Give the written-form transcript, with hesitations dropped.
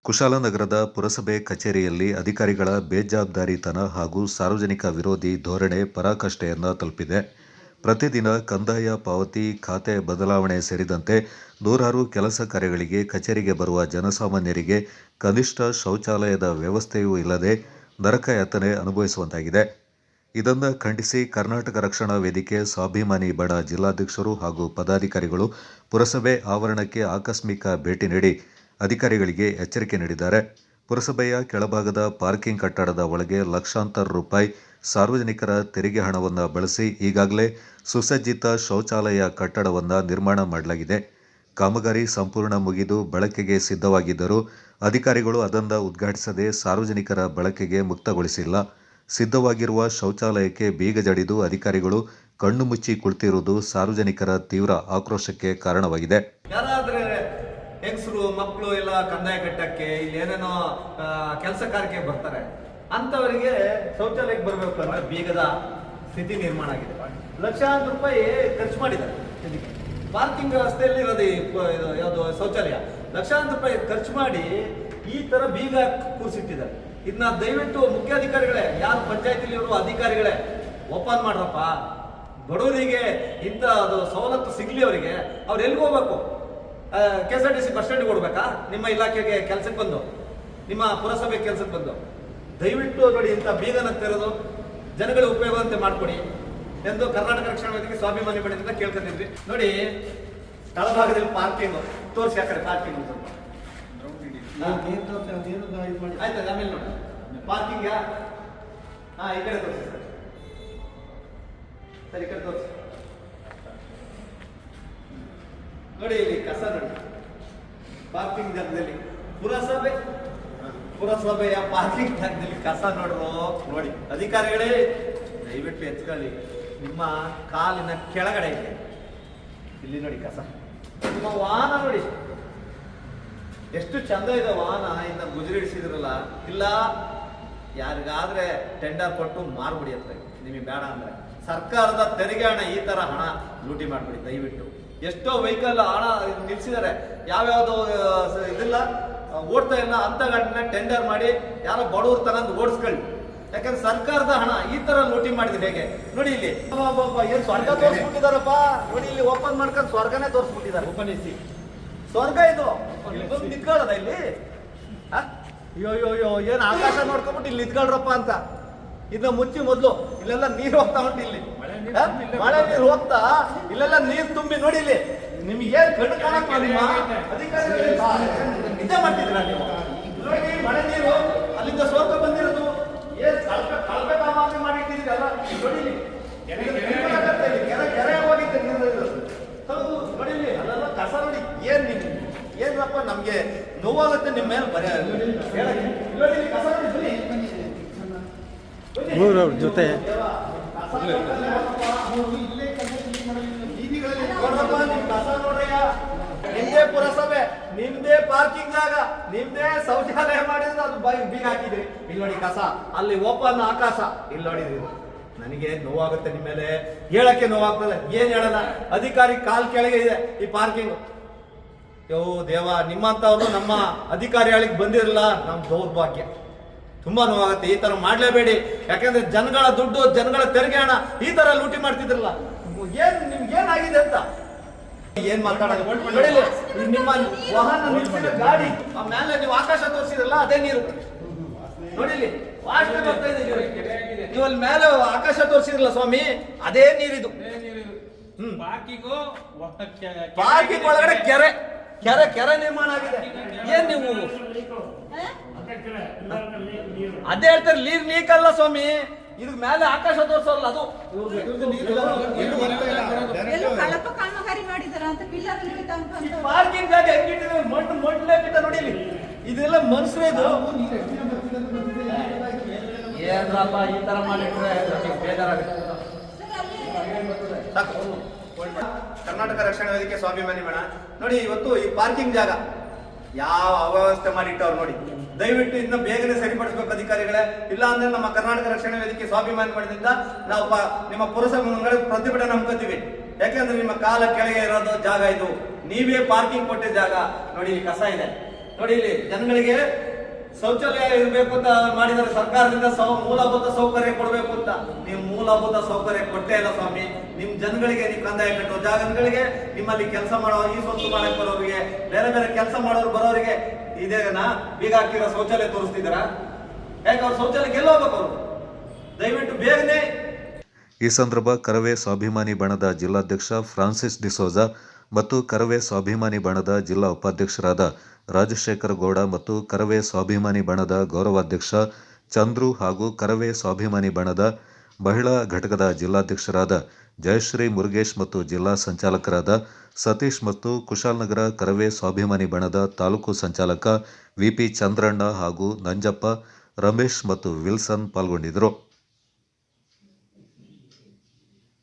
ಕುಶಾಲನಗರದ ಪುರಸಭೆ ಕಚೇರಿಯಲ್ಲಿ ಅಧಿಕಾರಿಗಳ ಬೇಜವಾಬ್ದಾರಿತನ ಹಾಗೂ ಸಾರ್ವಜನಿಕ ವಿರೋಧಿ ಧೋರಣೆ ಪರಾಕಾಷ್ಠೆಯನ್ನು ತಲುಪಿದೆ. ಪ್ರತಿದಿನ ಕಂದಾಯ ಪಾವತಿ, ಖಾತೆ ಬದಲಾವಣೆ ಸೇರಿದಂತೆ ನೂರಾರು ಕೆಲಸ ಕಾರ್ಯಗಳಿಗೆ ಕಚೇರಿಗೆ ಬರುವ ಜನಸಾಮಾನ್ಯರಿಗೆ ಕನಿಷ್ಠ ಶೌಚಾಲಯದ ವ್ಯವಸ್ಥೆಯೂ ಇಲ್ಲದೆ ನರಕಯಾತನೆ ಅನುಭವಿಸುವಂತಾಗಿದೆ. ಇದನ್ನು ಖಂಡಿಸಿ ಕರ್ನಾಟಕ ರಕ್ಷಣಾ ವೇದಿಕೆ ಸ್ವಾಭಿಮಾನಿ ಬಣ ಜಿಲ್ಲಾಧ್ಯಕ್ಷರು ಹಾಗೂ ಪದಾಧಿಕಾರಿಗಳು ಪುರಸಭೆ ಆವರಣಕ್ಕೆ ಆಕಸ್ಮಿಕ ಭೇಟಿ ನೀಡಿ ಅಧಿಕಾರಿಗಳಿಗೆ ಎಚ್ಚರಿಕೆ ನೀಡಿದ್ದಾರೆ. ಪುರಸಭೆಯ ಕೆಳಭಾಗದ ಪಾರ್ಕಿಂಗ್ ಕಟ್ಟಡದ ಒಳಗೆ ಲಕ್ಷಾಂತರ ರೂಪಾಯಿ ಸಾರ್ವಜನಿಕರ ತೆರಿಗೆ ಹಣವನ್ನು ಬಳಸಿ ಈಗಾಗಲೇ ಸುಸಜ್ಜಿತ ಶೌಚಾಲಯ ಕಟ್ಟಡವನ್ನು ನಿರ್ಮಾಣ ಮಾಡಲಾಗಿದೆ. ಕಾಮಗಾರಿ ಸಂಪೂರ್ಣ ಮುಗಿದು ಬಳಕೆಗೆ ಸಿದ್ಧವಾಗಿದ್ದರೂ ಅಧಿಕಾರಿಗಳು ಅದನ್ನು ಉದ್ಘಾಟಿಸದೆ ಸಾರ್ವಜನಿಕರ ಬಳಕೆಗೆ ಮುಕ್ತಗೊಳಿಸಿಲ್ಲ. ಸಿದ್ಧವಾಗಿರುವ ಶೌಚಾಲಯಕ್ಕೆ ಬೀಗ ಜಡಿದು ಅಧಿಕಾರಿಗಳು ಕಣ್ಣು ಮುಚ್ಚಿ ಕುಳಿತಿರುವುದು ಸಾರ್ವಜನಿಕರ ತೀವ್ರ ಆಕ್ರೋಶಕ್ಕೆ ಕಾರಣವಾಗಿದೆ. ಹೆಂಗಸರು ಮಕ್ಕಳು ಎಲ್ಲ ಕಂದಾಯ ಕಟ್ಟಕ್ಕೆ ಇಲ್ಲಿ ಏನೇನೋ ಕೆಲಸ ಕಾರ್ಯಕ್ಕೆ ಬರ್ತಾರೆ, ಅಂತವರಿಗೆ ಶೌಚಾಲಯಕ್ಕೆ ಬರಬೇಕು ಅನ್ನೋ ಬೀಗದ ಸ್ಥಿತಿ ನಿರ್ಮಾಣ ಆಗಿದೆ. ಲಕ್ಷಾಂತರ ರೂಪಾಯಿ ಖರ್ಚು ಮಾಡಿದ್ದಾರೆ. ಪಾರ್ಕಿಂಗ್ ವ್ಯವಸ್ಥೆಯಲ್ಲಿ ಇರೋದು ಯಾವುದು ಶೌಚಾಲಯ, ಲಕ್ಷಾಂತರ ರೂಪಾಯಿ ಖರ್ಚು ಮಾಡಿ ಈ ತರ ಬೀಗ ಕೂರಿಸಿಟ್ಟಿದ್ದಾರೆ. ಇದನ್ನ ದಯವಿಟ್ಟು ಮುಖ್ಯಾಧಿಕಾರಿಗಳೇ, ಯಾರು ಪಂಚಾಯತಿಲಿ ಇರುವ ಅಧಿಕಾರಿಗಳೇ ಓಪನ್ ಮಾಡ್ರಪ್ಪ. ಬಡವರಿಗೆ ಇಂಥ ಅದು ಸವಲತ್ತು ಸಿಗ್ಲಿ ಅವರಿಗೆ. ಅವ್ರು ಎಲ್ಲಿಗೆ ಹೋಗ್ಬೇಕು? KSRTC ಬಸ್ ಸ್ಟ್ಯಾಂಡ್ಗೆ ಕೊಡ್ಬೇಕಾ? ನಿಮ್ಮ ಇಲಾಖೆಗೆ ಕೆಲಸಕ್ಕೆ ಬಂದು, ನಿಮ್ಮ ಪುರಸಭೆ ಕೆಲಸಕ್ಕೆ ಬಂದು ದಯವಿಟ್ಟು ನೋಡಿ ಇಂಥ ಬೀಗನ ತೆರೆದು ಜನಗಳ ಉಪಯೋಗವಂತೆ ಮಾಡಿಕೊಡಿ ಎಂದು ಕರ್ನಾಟಕ ರಕ್ಷಣಾ ವೇದಿಕೆ ಸ್ವಾಭಿಮಾನಿ ಬಣದಿಂದ ಕೇಳ್ಕೊಂಡಿದ್ವಿ. ನೋಡಿ, ತಳಭಾಗದಲ್ಲಿ ಪಾರ್ಕಿಂಗ್ ತೋರಿಸಿ, ಆ ಕಡೆ ಪಾರ್ಕಿಂಗ್ ಸ್ವಲ್ಪ ಆಯ್ತು. ಆಮೇಲೆ ನೋಡಿ ಪಾರ್ಕಿಂಗ್ ಈ ಕಡೆ ತೋರಿಸಿ ಸರ್, ಈ ಕಡೆ ತೋರಿಸಿ. ನೋಡಿ ಇಲ್ಲಿ ಕಸ ನೋಡಿ, ಪಾರ್ಕಿಂಗ್ ಜಾಗದಲ್ಲಿ ಪುರಸಭೆಯ ಪಾರ್ಕಿಂಗ್ ಜಾಗದಲ್ಲಿ ಕಸ ನೋಡ್ರು. ನೋಡಿ ಅಧಿಕಾರಿಗಳೇ, ದಯವಿಟ್ಟು ಎತ್ಕೊಳ್ಳಿ. ನಿಮ್ಮ ಕಾಲಿನ ಕೆಳಗಡೆ ಇದೆ ಇಲ್ಲಿ ನೋಡಿ ಕಸ. ನಿಮ್ಮ ವಾಹನ ನೋಡಿ ಎಷ್ಟು ಚಂದ ಇದೆ ವಾಹನ, ಇಂದ ಗುಜರಿಡಿಸಿದ್ರಲ್ಲ. ಇಲ್ಲ, ಯಾರಿಗಾದ್ರೆ ಟೆಂಡರ್ ಕೊಟ್ಟು ಮಾರ್ಬಿಡಿ ಅಂತ, ನಿಮಗೆ ಬೇಡ ಅಂದ್ರೆ. ಸರ್ಕಾರದ ತೆರಿಗೆ ಹಣ, ಈ ತರ ಹಣ ಲೂಟಿ ಮಾಡ್ಬಿಡಿ ದಯವಿಟ್ಟು. ಎಷ್ಟೋ ವೆಹಿಕಲ್ ಹಣ ನಿಲ್ಸಿದ್ದಾರೆ, ಯಾವ್ಯಾವ್ದು ಇದಿಲ್ಲ, ಓಡ್ತಾ ಇಲ್ಲ ಅಂತ ಗಾಡಿನ ಟೆಂಡರ್ ಮಾಡಿ ಯಾರೋ ಬಡವ್ರ ತನಂದು ಓಡಿಸ್ಕೊಳ್ಳಿ. ಯಾಕಂದ್ರೆ ಸರ್ಕಾರದ ಹಣ ಈ ತರ ಲೂಟಿ ಮಾಡಿದ್ರೆ ಹೇಗೆ? ನೋಡಿ ಇಲ್ಲಿ ಏನ್ ಸ್ವರ್ಗ ತೋರಿಸ್ಬಿಟ್ಟಿದಾರಪ್ಪ. ನೋಡಿ ಇಲ್ಲಿ ಓಪನ್ ಮಾಡ್ಕೊಂಡು ಸ್ವರ್ಗನೇ ತೋರಿಸ್ಬಿಟ್ಟಿದ್ದಾರೆ. ಓಪನಿಸಿ ಸ್ವರ್ಗ ಇದು ನಿಂತ್ಕೊಳ್ಳೋದ ಇಲ್ಲಿ? ಅಯ್ಯೋ ಏನ್ ಆಕಾಶ ನೋಡ್ಕೊಂಡ್ಬಿಟ್ಟು ಇಲ್ಲಿ ನಿಂತ್ಕೊಳ್ರಪ್ಪ ಅಂತ. ಇದನ್ನ ಮುಚ್ಚಿ ಮೊದ್ಲು ಇಲ್ಲೆಲ್ಲ ನೀರು ಹೋಗ್ತಾ ಉಂಟು. ಇಲ್ಲಿ ಮಳೆ ನೀರು ಹೋಗ್ತಾ ಇಲ್ಲೆಲ್ಲ ನೀರು ತುಂಬಿ ನೋಡಿ ಇಲ್ಲಿ ನಿಮ್ಗೆ ಏನ್ ಕಣ್ಣು ಕಾಣಕ್ ನಿಮ್ಮ ಅಧಿಕಾರಿಗಳು ನಿಜ ಮಾಡ್ತಿದ್ರ ನೀವು? ನೋಡಿ ಮಳೆ ನೀರು ಅಲ್ಲಿಂದ ಸೋರ್ಕ ಬಂದಿರೋದು ಏನ್ ಕಳಪೆ ಕಾಮಾಗಿ ಮಾಡಿಟ್ಟಿದ್ರಿ ಅಲ್ಲ. ನೋಡಿ ಇಲ್ಲಿ ಕೆರೆ ಹೋಗಿದ್ದೆ ಹೌದು. ನೋಡಿ ಇಲ್ಲಿ ಅಲ್ಲೆಲ್ಲ ಕಸ ನೋಡಿ. ಏನಪ್ಪ ನಮ್ಗೆ ನೋವಾಗುತ್ತೆ ನಿಮ್ಮ ಮೇಲೆ ಬರ ನೋಡಿ ಕಸ ನೋಡಿ ಜೊತೆ ನಿಮ್ದೇ ಪುರಸಭೆ, ನಿಮ್ದೇ ಪಾರ್ಕಿಂಗ್ ಜಾಗ, ನಿಮ್ದೇ ಶೌಚಾಲಯ ಮಾಡಿದ್ರೆ ಅದು ಬೀಗ ಹಾಕಿದ್ರಿ. ಇಲ್ಲಿ ನೋಡಿ ಕಸ, ಅಲ್ಲಿ ಓಪನ್ ಆಕಾಶ. ಇಲ್ಲಿ ನೋಡಿದ್ರಿ, ನನಗೆ ನೋವಾಗುತ್ತೆ ನಿಮ್ಮ ಮೇಲೆ, ಹೇಳಕ್ಕೆ ನೋವಾಗ್ತದೆ. ಏನ್ ಹೇಳಲ್ಲ, ಅಧಿಕಾರಿ ಕಾಲ್ ಕೆಳಗೆ ಇದೆ ಈ ಪಾರ್ಕಿಂಗ್. ಯೋ ದೇವ, ನಿಮ್ಮಂತವ್ರು ನಮ್ಮ ಅಧಿಕಾರಿಗಳಿಗೆ ಬಂದಿರಲ್ಲ, ನಮ್ ದೌರ್ಭಾಗ್ಯ. ತುಂಬಾ ನೋವಾಗುತ್ತೆ. ಈ ತರ ಮಾಡ್ಲೇಬೇಡಿ. ಯಾಕಂದ್ರೆ ಜನಗಳ ದುಡ್ಡು, ಜನಗಳ ತೆರಿಗೆ ಹಣ ಈ ತರ ಲೂಟಿ ಮಾಡ್ತಿದ್ರಲ್ಲ. ನಿಮ್ಗೆ ಏನಾಗಿದೆ ಅಂತ ಏನ್ ಮಾತಾಡೋದು? ನಿಮ್ಮ ವಾಹನ ನಿಲ್ಸಿದ ಗಾಡಿ ಮೇಲೆ ನೀವು ಆಕಾಶ ತೋರಿಸಿದ್ರಲ್ಲ, ಅದೇ ನೀರು ನೋಡಿ. ಇಲ್ಲಿ ವಾಸನೆ ಬರ್ತಾ ಇದೆ. ನೀವು ಅಲ್ಲಿ ಮೇಲೆ ಆಕಾಶ ತೋರಿಸಿದ್ರಲ್ಲ ಸ್ವಾಮಿ, ಅದೇ ನೀರಿದು. ಪಾರ್ಕಿಂಗ್ ಒಳಗಡೆ ಕೆರೆ ನಿರ್ಮಾಣ ಆಗಿದೆ. ಏನ್ ನೀವು ಅದೇ ಹೇಳ್ತಾರೆ, ನೀರ್ ಲೀಕ್ ಅಲ್ಲ ಸ್ವಾಮಿ, ಇದು ಮೇಲೆ ಆಕಾಶ ತೋರಿಸಲ್ಲ. ಅದು ಪಾರ್ಕಿಂಗ್ ಜಾಗ ಹೆಂಗಿಟ್ಟಿದೆ, ಮಣ್ಣೇ ಬಿಟ್ಟ ನೋಡಿ. ಇಲ್ಲಿ ಇದೆಲ್ಲ ಮನುಷ್ಯರೇ. ಇದು ಏನ್ರಪ್ಪ ಈ ತರ ಮಾಡಿಟ್ರೆ ಬೇಜಾರಾಗುತ್ತೆ. ಕರ್ನಾಟಕ ರಕ್ಷಣಾ ವೇದಿಕೆ ಸ್ವಾಭಿಮಾನಿ ಬಣ ನೋಡಿ, ಇವತ್ತು ಈ ಪಾರ್ಕಿಂಗ್ ಜಾಗ ಯಾವ ಅವ್ಯವಸ್ಥೆ ಮಾಡಿಟ್ಟವ್ರು ನೋಡಿ. ದಯವಿಟ್ಟು ಇದನ್ನ ಬೇಗನೆ ಸರಿಪಡಿಸಬೇಕು ಅಧಿಕಾರಿಗಳೇ. ಇಲ್ಲ ಅಂದ್ರೆ ನಮ್ಮ ಕರ್ನಾಟಕ ರಕ್ಷಣಾ ವೇದಿಕೆ ಸ್ವಾಭಿಮಾನಿ ಬಣದಿಂದ ನಾವು ನಿಮ್ಮ ಪುರಸಭೆ ಮುಂದೆ ಪ್ರತಿಭಟನೆ ಹಮ್ಮಿಕೊಳ್ತೀವಿ. ಯಾಕೆಂದ್ರೆ ನಿಮ್ಮ ಕಾಲ ಕೆಳಗೆ ಇರೋದು ಜಾಗ ಇದು, ನೀವೇ ಪಾರ್ಕಿಂಗ್ ಕೊಟ್ಟಿದ್ದ ಜಾಗ. ನೋಡಿ ಇಲ್ಲಿ ಕಸ ಇದೆ, ನೋಡಿ ಇಲ್ಲಿ ಜನಗಳಿಗೆ ಶೌಚಾಲಯ ಇರಬೇಕು ಅಂತ ಮಾಡಿದ್ದಾರೆ ಸರ್ಕಾರದಿಂದ ಮೂಲಭೂತ ಸೌಕರ್ಯ ಕೊಡಬೇಕು ಅಂತ. ನೀವು ಮೂಲಭೂತ ಸೌಕರ್ಯ ಕೊಟ್ಟೇ ಇಲ್ಲ ಸ್ವಾಮಿ. ನಿಮ್ ಜನಗಳಿಗೆ ನೀವು ಕಂದಾಯ ಕಟ್ಟೋ ಜನಗಳಿಗೆ, ನಿಮ್ಮಲ್ಲಿ ಕೆಲಸ ಮಾಡೋ ಈ ಸ್ವಂತ ಮಾಡಕ್ ಬರೋರಿಗೆ, ಬೇರೆ ಬೇರೆ ಕೆಲಸ ಮಾಡೋರು ಬರೋರಿಗೆ ಇದೇನಾ ಬೀಗ ಹಾಕಿರೋ ಶೌಚಾಲಯ ತೋರಿಸ್ತಿದ್ದೀರಾ? ಯಾಕೆ ಅವ್ರು ಶೌಚಾಲಯಕ್ಕೆ ಎಲ್ಲ ಹೋಗ್ಬೇಕು ಅವರು? ದಯವಿಟ್ಟು ಬೇಗನೆ. ಈ ಸಂದರ್ಭ ಕರವೇ ಸ್ವಾಭಿಮಾನಿ ಬಣದ ಜಿಲ್ಲಾಧ್ಯಕ್ಷ ಫ್ರಾನ್ಸಿಸ್ ಡಿಸೋಜಾ ಮತ್ತು ಕರವೇ ಸ್ವಾಭಿಮಾನಿ ಬಣದ ಜಿಲ್ಲಾ ಉಪಾಧ್ಯಕ್ಷರಾದ ರಾಜಶೇಖರ ಗೌಡ ಮತ್ತು ಕರವೇ ಸ್ವಾಭಿಮಾನಿ ಬಣದ ಗೌರವಾಧ್ಯಕ್ಷ ಚಂದ್ರು ಹಾಗೂ ಕರವೇ ಸ್ವಾಭಿಮಾನಿ ಬಣದ ಮಹಿಳಾ ಘಟಕದ ಜಿಲ್ಲಾಧ್ಯಕ್ಷರಾದ ಜಯಶ್ರೀ ಮುರುಗೇಶ್ ಮತ್ತು ಜಿಲ್ಲಾ ಸಂಚಾಲಕರಾದ ಸತೀಶ್ ಮತ್ತು ಕುಶಾಲನಗರ ಕರವೇ ಸ್ವಾಭಿಮಾನಿ ಬಣದ ತಾಲೂಕು ಸಂಚಾಲಕ ವಿಪಿ ಚಂದ್ರಣ್ಣ ಹಾಗೂ ನಂಜಪ್ಪ, ರಮೇಶ್ ಮತ್ತು ವಿಲ್ಸನ್ ಪಾಲ್ಗೊಂಡಿದ್ದರು.